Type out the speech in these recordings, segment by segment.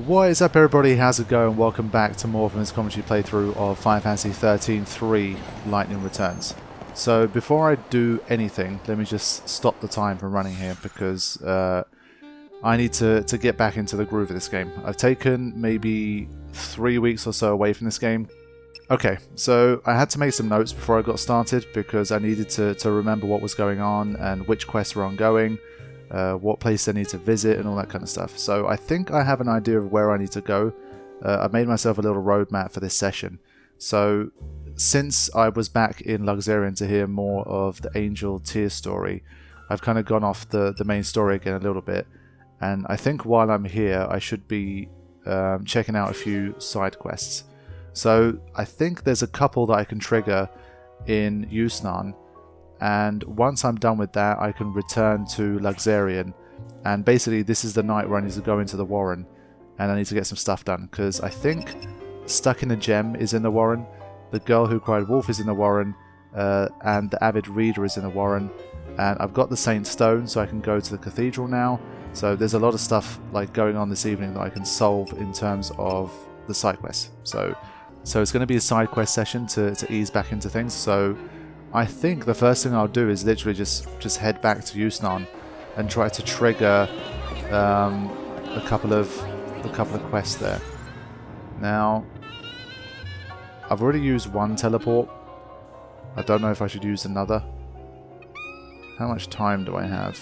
What is up, everybody? How's it going? Welcome back to more from this commentary playthrough of Final Fantasy XIII-3 Lightning Returns. So before I do anything, let me just stop the time from running here because I need to get back into the groove of this game. I've taken maybe 3 weeks or so away from this game. Okay, so I had to make some notes before I got started because I needed to remember what was going on and which quests were ongoing. What place I need to visit and all that kind of stuff. So I think I have an idea of where I need to go. I've made myself a little roadmap for this session. So since I was back in Luxurion to hear more of the Angel Tear story, I've kind of gone off the main story again a little bit. And I think while I'm here I should be checking out a few side quests. So I think there's a couple that I can trigger in XIII. And once I'm done with that, I can return to Luxurion, and basically this is the night where I need to go into the Warren and I need to get some stuff done, because I think Stuck in a Gem is in the Warren, the Girl Who Cried Wolf is in the Warren, and the Avid Reader is in the Warren, and I've got the Saint Stone so I can go to the Cathedral now. So there's a lot of stuff like going on this evening that I can solve in terms of the side quests. So it's going to be a side quest session to ease back into things. So I think the first thing I'll do is literally just head back to XIII and try to trigger a couple of quests there. Now, I've already used one teleport. I don't know if I should use another. How much time do I have?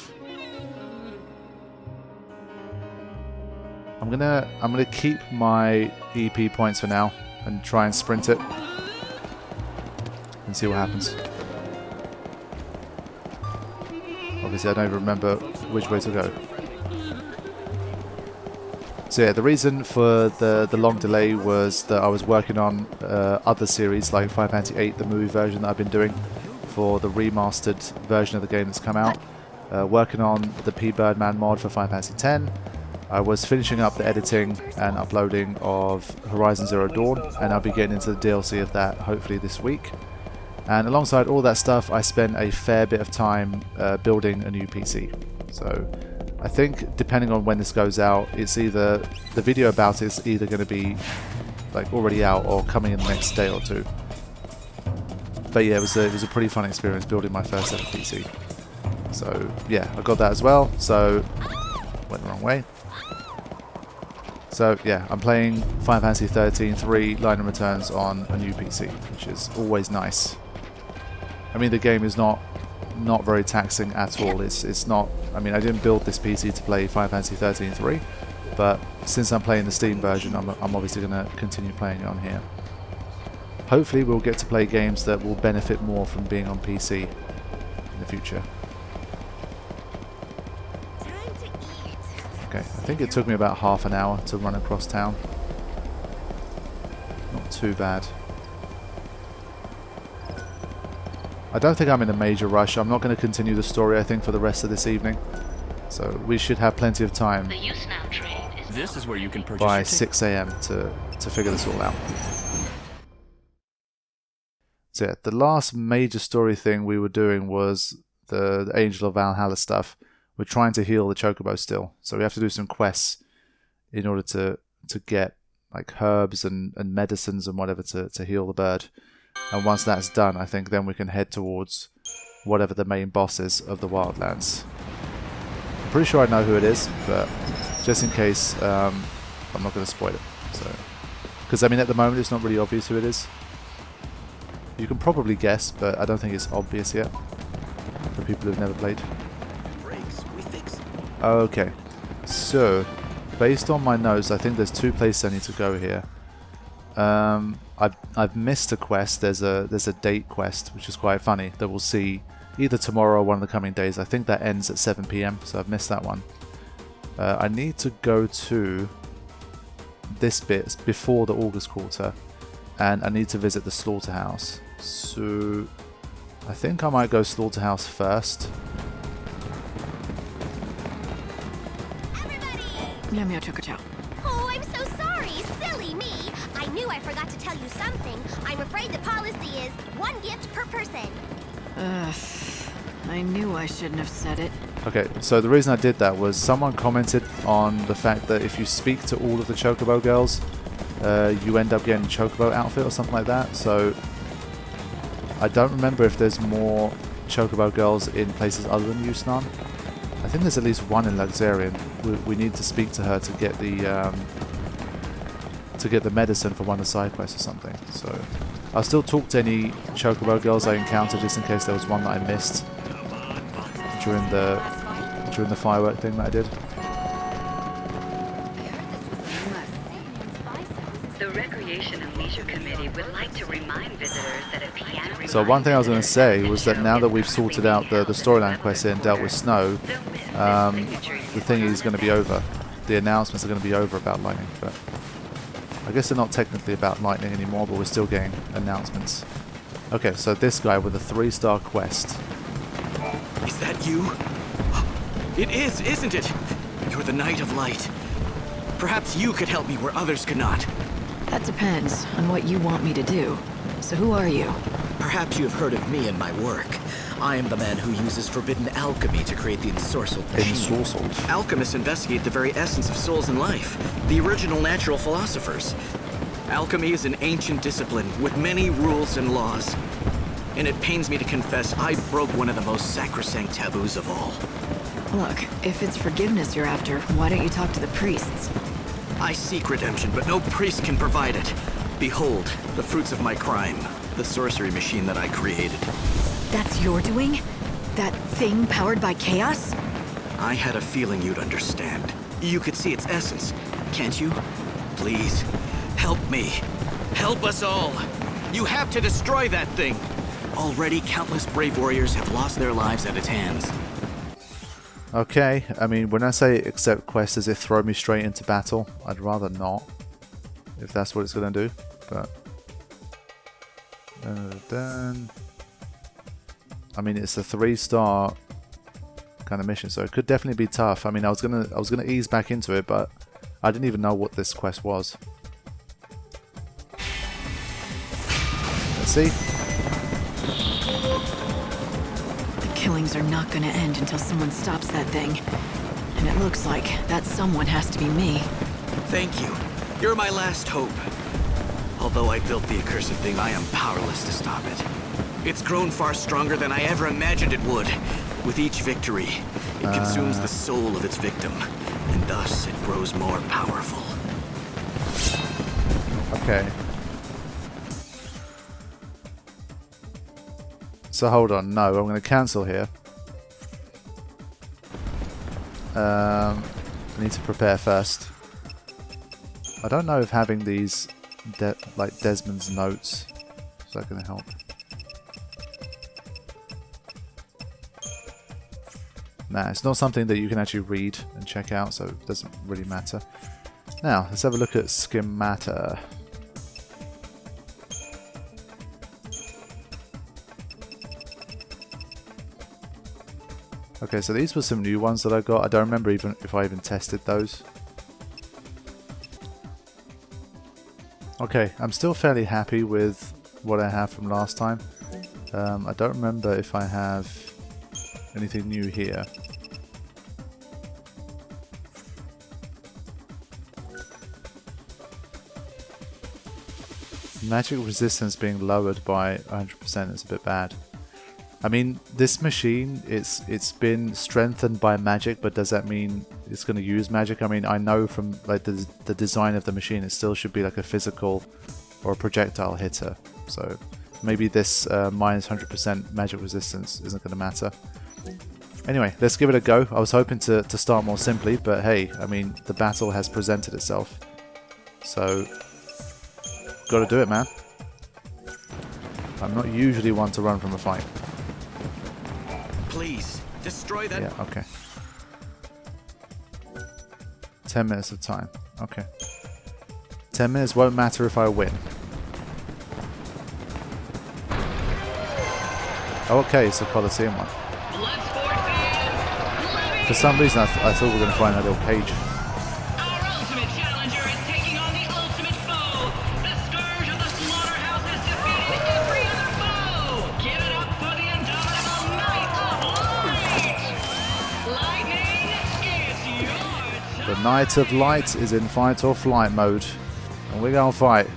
I'm gonna keep my EP points for now and try and sprint it and see what happens. Obviously I don't even remember which way to go. So yeah, the reason for the long delay was that I was working on other series like Final Fantasy VIII, the movie version that I've been doing for the remastered version of the game that's come out. Working on the P-Birdman mod for Final Fantasy X. I was finishing up the editing and uploading of Horizon Zero Dawn, and I'll be getting into the DLC of that hopefully this week. And alongside all that stuff, I spent a fair bit of time building a new PC. So I think depending on when this goes out, it's either the video about it is either going to be like already out or coming in the next day or two. But yeah, it was a pretty fun experience building my first ever PC. So yeah, I got that as well. So went the wrong way. So yeah, I'm playing Final Fantasy XIII-3 Lightning Returns on a new PC, which is always nice. I mean, the game is not very taxing at all. It's not. I mean, I didn't build this PC to play Final Fantasy XIII-3, but since I'm playing the Steam version, I'm obviously going to continue playing it on here. Hopefully, we'll get to play games that will benefit more from being on PC in the future. Okay, I think it took me about half an hour to run across town. Not too bad. I don't think I'm in a major rush. I'm not going to continue the story, I think, for the rest of this evening. So we should have plenty of time This is where you can purchase by 6 AM to figure this all out. So yeah, the last major story thing we were doing was the Angel of Valhalla stuff. We're trying to heal the Chocobo still. So we have to do some quests in order to get like herbs and medicines and whatever to heal the bird. And once that's done, I think then we can head towards whatever the main boss is of the Wildlands. I'm pretty sure I know who it is, but just in case, I'm not going to spoil it. So, because I mean, at the moment, it's not really obvious who it is. You can probably guess, but I don't think it's obvious yet for people who've never played. Okay, so based on my notes, I think there's two places I need to go here. I've missed a quest. There's a date quest, which is quite funny, that we'll see either tomorrow or one of the coming days. I think that ends at 7 PM, so I've missed that one. I need to go to this bit before the August Quarter, and I need to visit the Slaughterhouse. So I think I might go Slaughterhouse first. Oh, I'm so sorry. Silly me. I knew I forgot to tell you something. I'm afraid the policy is 1 gift per person. I knew I shouldn't have said it. Okay, so the reason I did that was someone commented on the fact that if you speak to all of the Chocobo girls, you end up getting Chocobo outfit or something like that. So I don't remember if there's more Chocobo girls in places other than Yusnan. I think there's at least one in Luxarian. We need to speak to her to get the medicine for one of the side quests or something. So I'll still talk to any Chocobo girls I encounter just in case there was one that I missed during the firework thing that I did. The Recreation and Leisure Committee would like to remind visitors that a piano. So one thing I was going to say was that now that we've sorted out the storyline quest here and dealt with Snow, the thing is going to be over. The announcements are going to be over about Lightning, but I guess they're not technically about Lightning anymore, but we're still getting announcements. Okay, so this guy with a 3-star quest. Is that you? It is, isn't it? You're the Knight of Light. Perhaps you could help me where others could not. That depends on what you want me to do. So who are you? Perhaps you have heard of me and my work. I am the man who uses forbidden alchemy to create the ensorcelled machine. Ensorcelled. Alchemists investigate the very essence of souls and life, the original natural philosophers. Alchemy is an ancient discipline with many rules and laws. And it pains me to confess I broke one of the most sacrosanct taboos of all. Look, if it's forgiveness you're after, why don't you talk to the priests? I seek redemption, but no priest can provide it. Behold, the fruits of my crime, the sorcery machine that I created. That's your doing? That thing powered by chaos? I had a feeling you'd understand. You could see its essence, can't you? Please, help me. Help us all. You have to destroy that thing. Already, countless brave warriors have lost their lives at its hands. Okay, I mean, when I say accept quest, does it throw me straight into battle? I'd rather not, if that's what it's going to do, but... Then... I mean, it's a 3-star kind of mission, so it could definitely be tough. I mean, I was gonna ease back into it, but I didn't even know what this quest was. Let's see. The killings are not gonna end until someone stops that thing. And it looks like that someone has to be me. Thank you. You're my last hope. Although I built the accursed thing, I am powerless to stop it. It's grown far stronger than I ever imagined it would. With each victory, it consumes the soul of its victim, and thus it grows more powerful. Okay. So hold on, no, I'm going to cancel here. I need to prepare first. I don't know if having these, like Desmond's notes, is that going to help? Nah, it's not something that you can actually read and check out, so it doesn't really matter. Now, let's have a look at schemata. Okay, so these were some new ones that I got. I don't remember even if I even tested those. Okay, I'm still fairly happy with what I have from last time. I don't remember if I have anything new here. Magic resistance being lowered by 100% is a bit bad. I mean, this machine, it's been strengthened by magic, but does that mean it's going to use magic? I mean, I know from like the design of the machine, it still should be like a physical or a projectile hitter. So maybe this minus 100% magic resistance isn't going to matter. Anyway, let's give it a go. I was hoping to start more simply, but hey, I mean, the battle has presented itself. So, gotta do it, man. I'm not usually one to run from a fight. Please, destroy that. Yeah, okay. 10 minutes of time. Okay. 10 minutes won't matter if I win. Okay, it's a Colosseum one. For some reason, I thought we were going to find that little page. Our ultimate challenger is taking on the ultimate foe. The scourge of the slaughterhouse has defeated every other foe. Give it up for the indomitable Knight of Knight of Light is in fight or flight mode. And we're going to fight.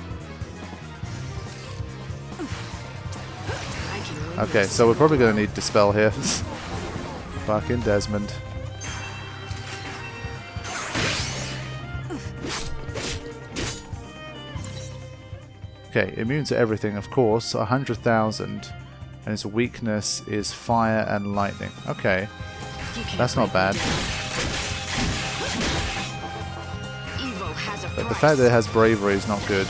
Okay, so we're probably going to need Dispel here. Fucking Desmond. Okay, immune to everything, of course. 100,000. And its weakness is fire and lightning. Okay. That's not bad. But the fact that it has bravery is not good.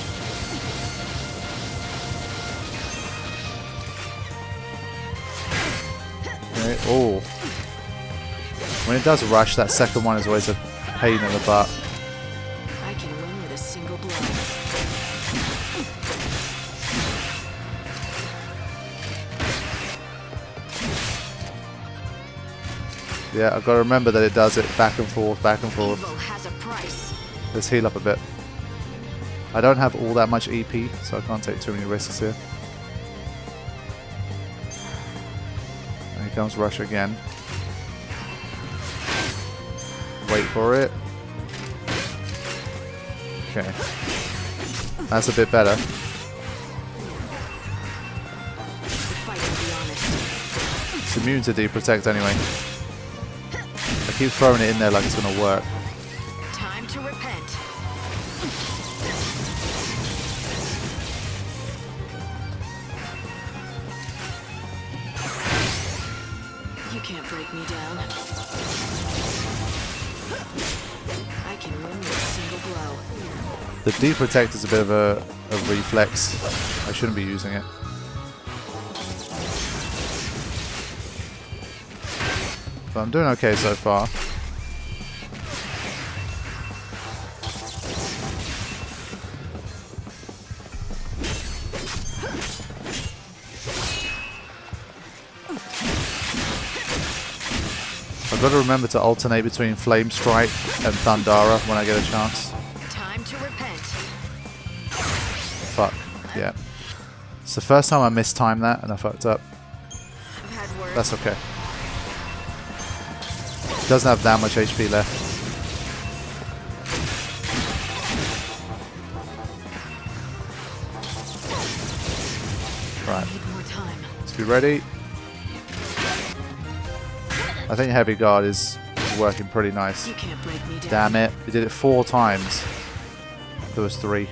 Okay. Oh. When it does rush, that second one is always a pain in the butt. I can win with a single blow. Yeah, I've got to remember that it does it back and forth, back and forth. Evil has a price. Let's heal up a bit. I don't have all that much EP, so I can't take too many risks here. And here comes Rush again. Wait for it. Okay. That's a bit better. The fight will be honest. It's immune to Deprotect anyway. I keep throwing it in there like it's going to work. Time to repent. You can't break me down. I can win with a single blow. The Deprotect is a bit of a reflex. I shouldn't be using it. But I'm doing okay so far. I've got to remember to alternate between Flame Strike and Thundara when I get a chance. Time to repent. Fuck. Yeah. It's the first time I mistimed that and I fucked up. I've had worse. That's okay. Doesn't have that much HP left. Right. Need more time. Let's be ready. I think Heavy Guard is working pretty nice. You can't break me down. Damn it. We did it 4 times. There was 3.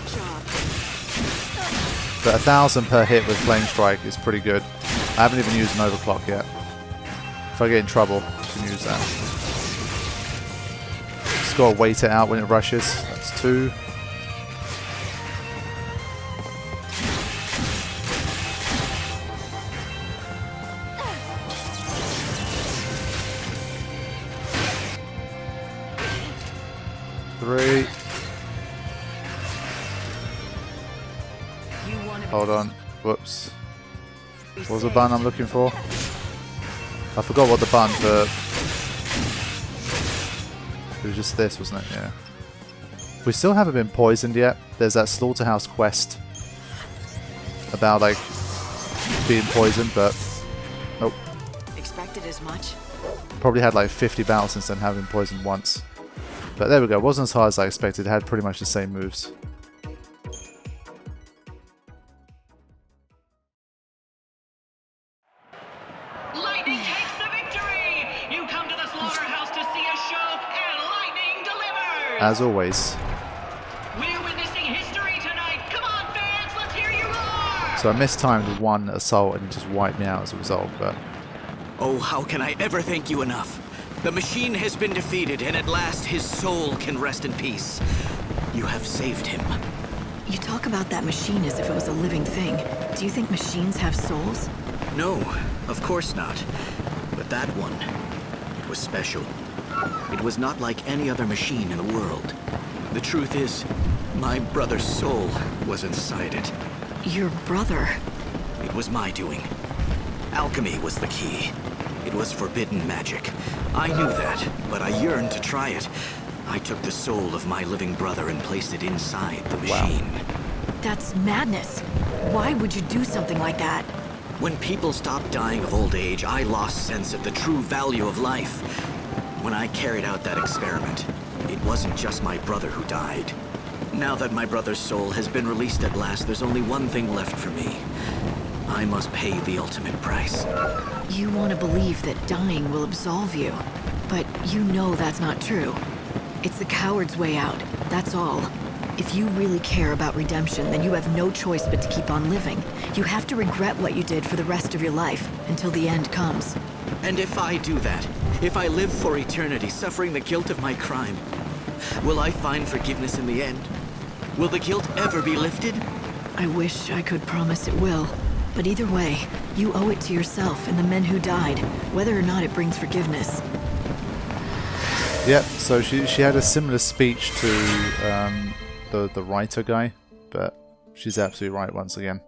Job. But 1,000 per hit with Flame Strike is pretty good. I haven't even used an Overclock yet. If I get in trouble, I can use that. Just gotta wait it out when it rushes. That's 2. Three. You want to Hold on. Whoops. What was the button I'm looking for? I forgot what the button for... It was just this, wasn't it? Yeah. We still haven't been poisoned yet. There's that Slaughterhouse quest about, like, being poisoned, but... Nope. expected as much? Probably had, like, 50 battles since then, having been poisoned once. But there we go. It wasn't as hard as I expected. It had pretty much the same moves. Lightning takes the victory! You come to the slaughterhouse to see a show, and lightning delivers! As always. We're witnessing history tonight! Come on, fans, let's hear you roar! So I mistimed one assault and it just wiped me out as a result, but... Oh, how can I ever thank you enough? The machine has been defeated, and at last his soul can rest in peace. You have saved him. You talk about that machine as if it was a living thing. Do you think machines have souls? No, of course not. But that one, it was special. It was not like any other machine in the world. The truth is, my brother's soul was inside it. Your brother? It was my doing. Alchemy was the key. It was forbidden magic. I knew that, but I yearned to try it. I took the soul of my living brother and placed it inside the machine. That's madness. Why would you do something like that? When people stopped dying of old age, I lost sense of the true value of life. When I carried out that experiment, it wasn't just my brother who died. Now that my brother's soul has been released at last, there's only one thing left for me. I must pay the ultimate price. You want to believe that dying will absolve you, but you know that's not true. It's the coward's way out, that's all. If you really care about redemption, then you have no choice but to keep on living. You have to regret what you did for the rest of your life, until the end comes. And if I do that, if I live for eternity suffering the guilt of my crime, will I find forgiveness in the end? Will the guilt ever be lifted? I wish I could promise it will. But either way, you owe it to yourself and the men who died, whether or not it brings forgiveness. Yep, so she had a similar speech to the writer guy, but she's absolutely right once again.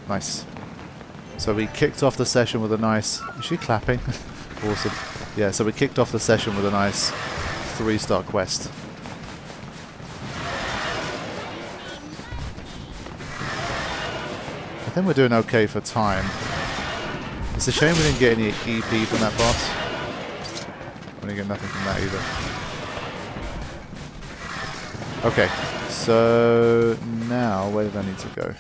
Nice. So we kicked off the session with a nice... Is she clapping? Awesome. Yeah, so we kicked off the session with a nice 3-star quest. I think we're doing okay for time. It's a shame we didn't get any EP from that boss. We didn't get nothing from that either. Okay, so now where did I need to go?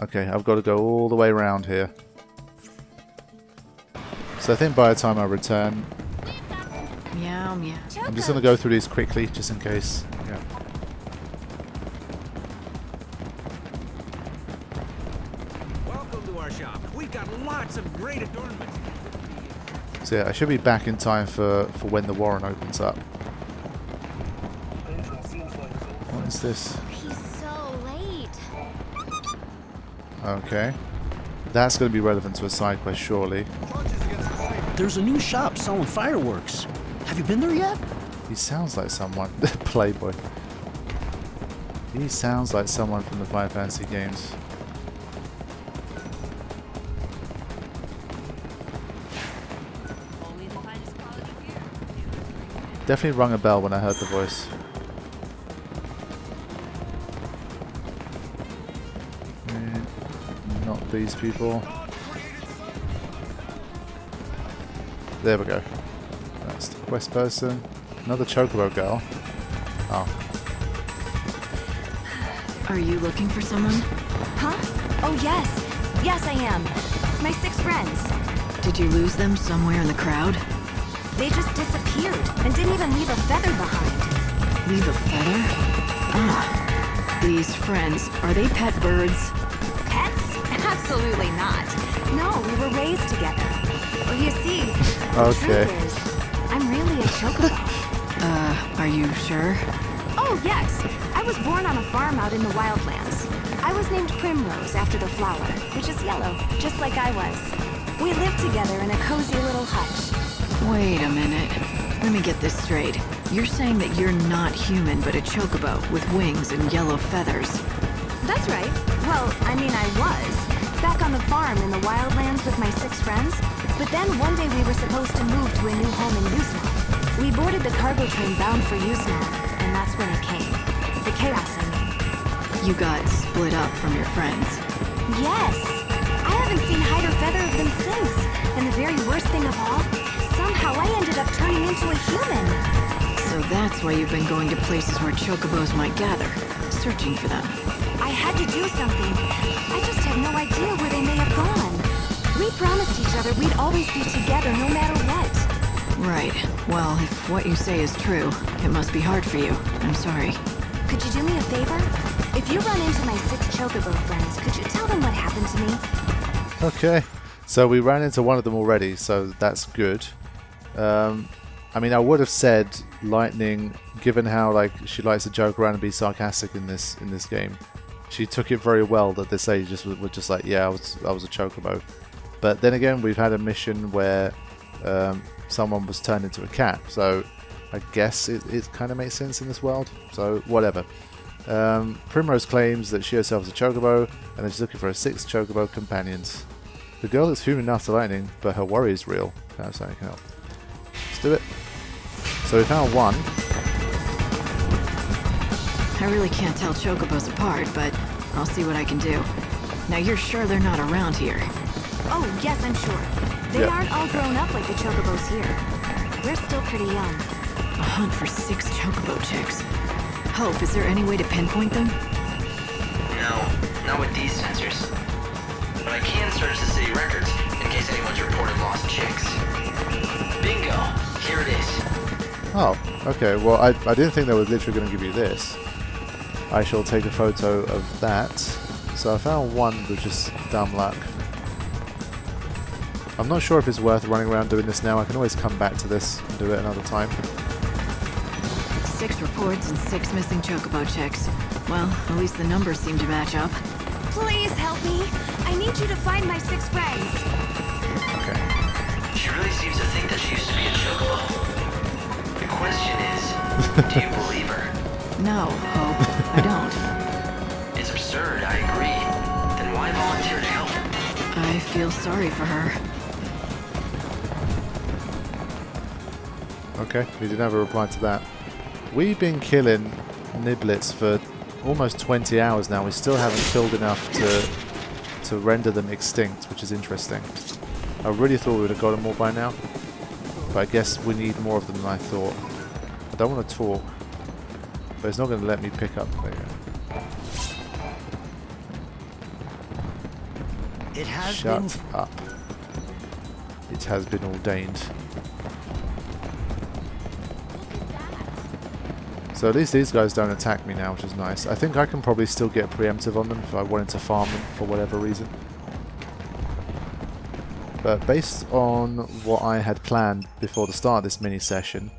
Okay, I've got to go all the way around here. So I think by the time I return, Meow, meow. I'm just going to go through these quickly, just in case. Yeah. Welcome to our shop. We've got lots of great adornments. So yeah, I should be back in time for when the Warren opens up. What is this? He's so late. Okay. That's going to be relevant to a side quest, surely. There's a new shop selling fireworks. Have you been there yet? He sounds like someone. Playboy. He sounds like someone from the Final Fantasy games. Definitely rung a bell when I heard the voice. Not these people. There we go. That's the quest person. Another Chocobo girl. Oh. Are you looking for someone? Huh? Oh, yes. Yes, I am. My 6 friends. Did you lose them somewhere in the crowd? They just disappeared and didn't even leave a feather behind. Leave a feather? Ah. These friends, are they pet birds? Pets? Absolutely not. No, we were raised together. Well, you see, the Okay. truth is, I'm really a chocobo. Are you sure? Oh, yes. I was born on a farm out in the wildlands. I was named Primrose after the flower, which is yellow, just like I was. We lived together in a cozy little hutch. Wait a minute. Let me get this straight. You're saying that you're not human, but a chocobo with wings and yellow feathers. That's right. Well, I mean, I was. Back on the farm in the wildlands with my 6 friends. But then one day we were supposed to move to a new home in Yuzma. We boarded the cargo train bound for Yuzma, and that's when it came. The chaos, I mean. You got split up from your friends. Yes! I haven't seen hide or feather of them since. And the very worst thing of all, somehow I ended up turning into a human. So that's why you've been going to places where chocobos might gather, searching for them. I had to do something. I just have no idea where they may have gone. We promised each other we'd always be together no matter what. Right. Well, if what you say is true, it must be hard for you. I'm sorry. Could you do me a favor? If you run into my 6 chocobo friends, could you tell them what happened to me? Okay. So we ran into one of them already, so that's good. I mean, I would have said Lightning, given how like she likes to joke around and be sarcastic in this game. She took it very well that this lady just was just like, yeah, I was a chocobo. But then again, we've had a mission where someone was turned into a cat, so I guess it kind of makes sense in this world. So whatever. Primrose claims that she herself is a chocobo, and that she's looking for her 6 chocobo companions. The girl is human enough to Lightning, but her worry is real. Perhaps I can help. Let's do it. So we found one. I really can't tell chocobos apart, but I'll see what I can do. Now you're sure they're not around here? Oh, yes, I'm sure. They aren't all grown up like the chocobos here. We're still pretty young. A hunt for 6 chocobo chicks. Hope, is there any way to pinpoint them? No, not with these sensors. But I can search the city records in case anyone's reported lost chicks. Bingo! Here it is. Oh, okay. Well, I didn't think they were literally going to give you this. I shall take a photo of that. So I found one with just dumb luck. I'm not sure if it's worth running around doing this now. I can always come back to this and do it another time. 6 reports and 6 missing chocobo chicks. Well, at least the numbers seem to match up. Please help me. I need you to find my 6 friends. Okay. She really seems to think that she used to be a chocobo. The question is, do you believe her? No, Hope, I don't. It's absurd, I agree. Then why volunteer to help? I feel sorry for her. Okay, we didn't have a reply to that. We've been killing niblets for almost 20 hours now. We still haven't killed enough to render them extinct, which is interesting. I really thought we would have got them all by now, but I guess we need more of them than I thought. I don't want to talk, but it's not going to let me pick up. There you go. It has Shut up. It has been ordained. So at least these guys don't attack me now, which is nice. I think I can probably still get preemptive on them if I wanted to farm them for whatever reason. But based on what I had planned before the start of this mini session,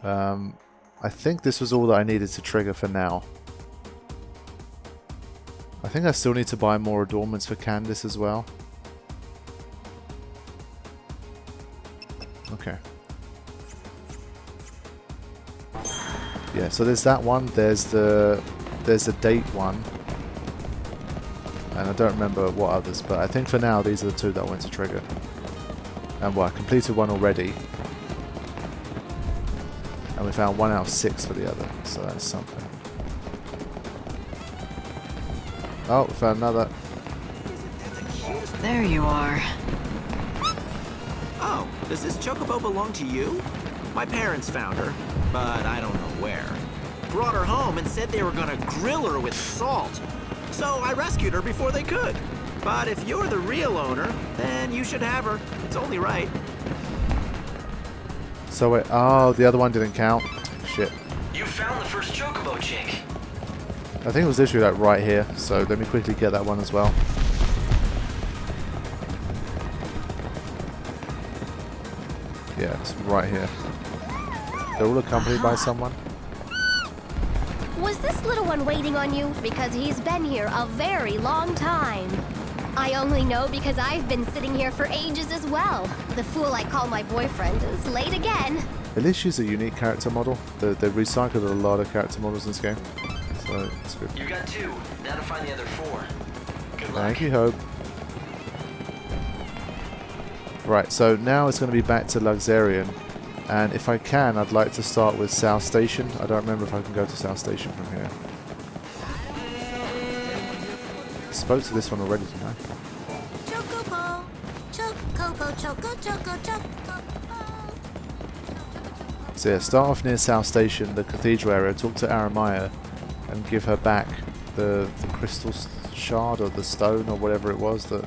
I think this was all that I needed to trigger for now. I think I still need to buy more adornments for Candace as well. Okay. Yeah, so there's that one, there's the date one, and I don't remember what others, but I think for now these are the 2 that I want to trigger. And well, I completed one already, and we found 1 out of 6 for the other, so that's something. Oh, we found another. There you are. Oh, does this chocobo belong to you? My parents found her, but I don't know where. Brought her home and said they were gonna grill her with salt. So I rescued her before they could. But if you're the real owner, then you should have her. It's only right. So wait, oh, the other one didn't count. Shit. You found the first chocobo chick. I think it was literally like right here, so let me quickly get that one as well. Yeah, it's right here. They're all accompanied by someone. Was this little one waiting on you? Because he's been here a very long time. I only know because I've been sitting here for ages as well. The fool I call my boyfriend is late again. At least she's a unique character model. They've recycled a lot of character models in this game, so it's good. You got 2. Now to find the other 4. Good luck. Thank you, Hope. Right, so now it's going to be back to Luxarian, and if I can, I'd like to start with South Station. I don't remember if I can go to South Station from here. Spoke to this one already, didn't I? Chocobo, chocobo, choco, choco, chocobo. So yeah, start off near South Station, the cathedral area, talk to Aramaya, and give her back the crystal shard or the stone or whatever it was that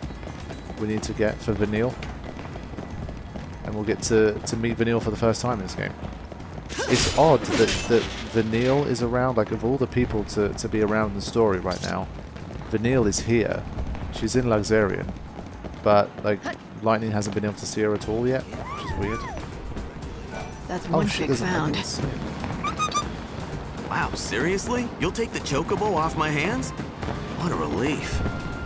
we need to get for Vanille. And we'll get to meet Vanille for the first time in this game. It's odd that Vanille is around, like of all the people to be around in the story right now, Vanille is here. She's in Luxarian, but like Lightning hasn't been able to see her at all yet, which is weird. That's one chick found. Wow, seriously? You'll take the chocobo off my hands? What a relief.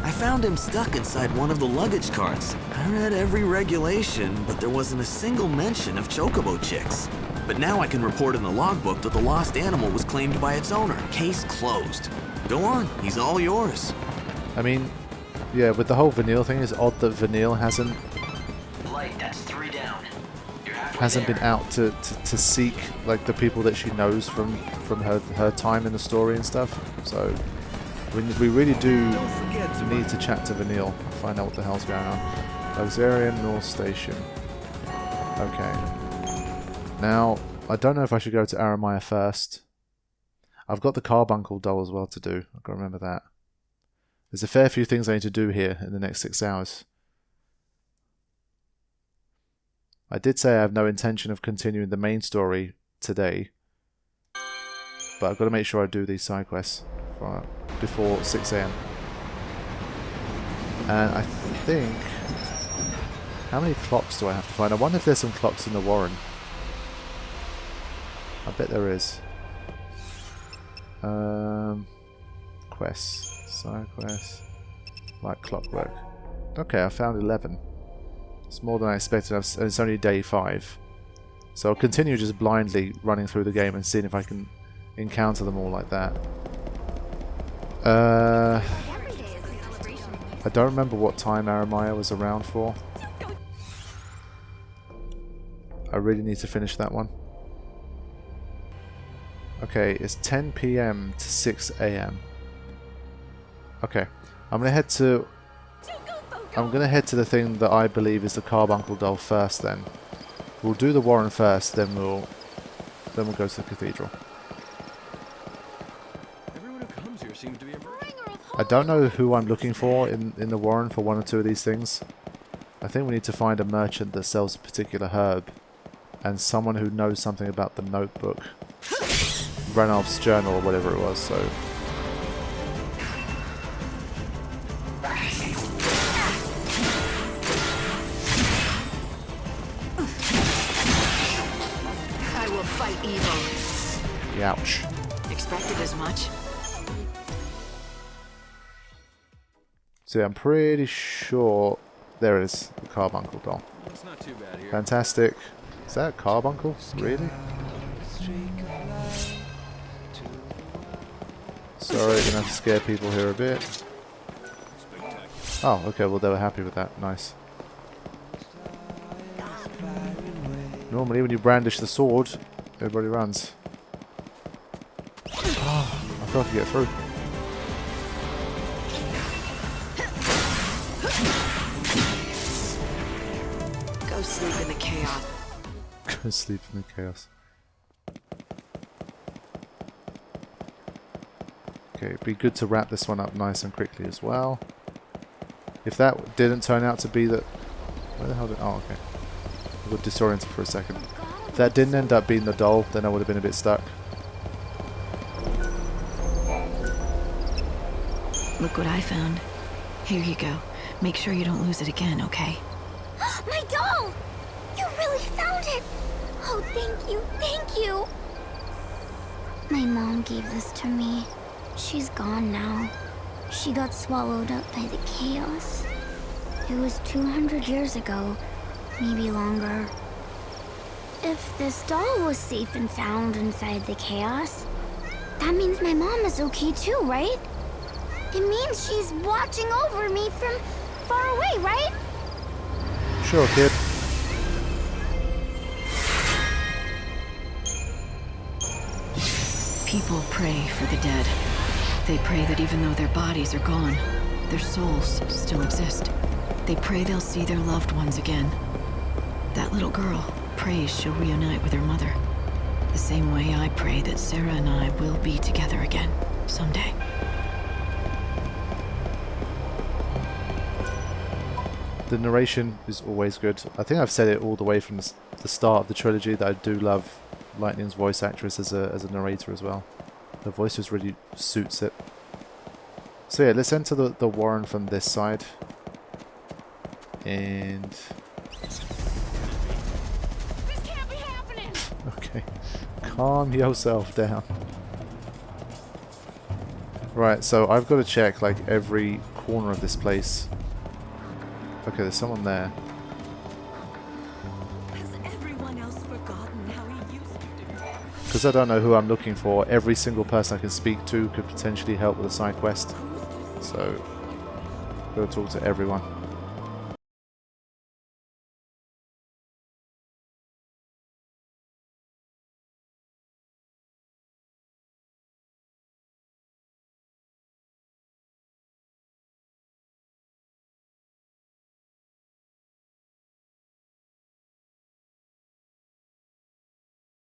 I found him stuck inside one of the luggage carts. I read every regulation, but there wasn't a single mention of chocobo chicks. But now I can report in the logbook that the lost animal was claimed by its owner. Case closed. Go on, he's all yours. I mean, yeah, with the whole Vanille thing, it's odd that Vanille hasn't... Light, that's 3 down. You have hasn't been out to seek like the people that she knows from her time in the story and stuff. So we really do need to chat to Vanille, find out what the hell's going on. Auxerian North Station. Okay. Now, I don't know if I should go to Aramaya first. I've got the Carbuncle doll as well to do. I've got to remember that. There's a fair few things I need to do here in the next 6 hours. I did say I have no intention of continuing the main story today, but I've got to make sure I do these side quests before 6 AM. And I think... How many clocks do I have to find? I wonder if there's some clocks in the Warren. I bet there is. Quests. Side quests. Like clockwork. Okay, I found 11. It's more than I expected. It's only day 5. So I'll continue just blindly running through the game and seeing if I can encounter them all like that. I don't remember what time Aramaya was around for. I really need to finish that one. Okay, it's 10 PM to 6 AM. Okay, I'm gonna head to the thing that I believe is the Carbuncle doll first. Then we'll do the Warren first. Then we'll go to the cathedral. Everyone who comes here seems to be a I don't know who I'm looking for in the Warren for one or two of these things. I think we need to find a merchant that sells a particular herb, and someone who knows something about the notebook, Ranulph's journal or whatever it was. So. Fight evil. Ouch. Expected as much. So yeah, I'm pretty sure there it is, the Carbuncle doll. It's not too bad here. Fantastic. Is that a Carbuncle? Really? Sorry, gonna have to scare people here a bit. Oh, okay, well they were happy with that. Nice. Normally when you brandish the sword, everybody runs. Oh, I thought I could get through. Go sleep in the chaos. Go sleep in the chaos. Okay, it'd be good to wrap this one up nice and quickly as well. If that didn't turn out to be the... Where the hell did... Oh, okay. I got disoriented for a second. If that didn't end up being the doll, then I would have been a bit stuck. Look what I found. Here you go. Make sure you don't lose it again, okay? My doll! You really found it! Oh, thank you, thank you! My mom gave this to me. She's gone now. She got swallowed up by the chaos. It was 200 years ago, maybe longer. If this doll was safe and sound inside the chaos, that means my mom is okay too, right? It means she's watching over me from far away, right? Sure, kid. People pray for the dead. They pray that even though their bodies are gone, their souls still exist. They pray they'll see their loved ones again. That little girl prays she'll reunite with her mother. The same way I pray that Sarah and I will be together again someday. The narration is always good. I think I've said it all the way from the start of the trilogy that I do love Lightning's voice actress as a narrator as well. The voice just really suits it. So yeah, let's enter the Warren from this side. And... This can't be happening! Okay, calm yourself down. Right, so I've got to check like every corner of this place. Okay, there's someone there. Has everyone else forgotten how he used to do? Because I don't know who I'm looking for, every single person I can speak to could potentially help with a side quest. So, gotta talk to everyone.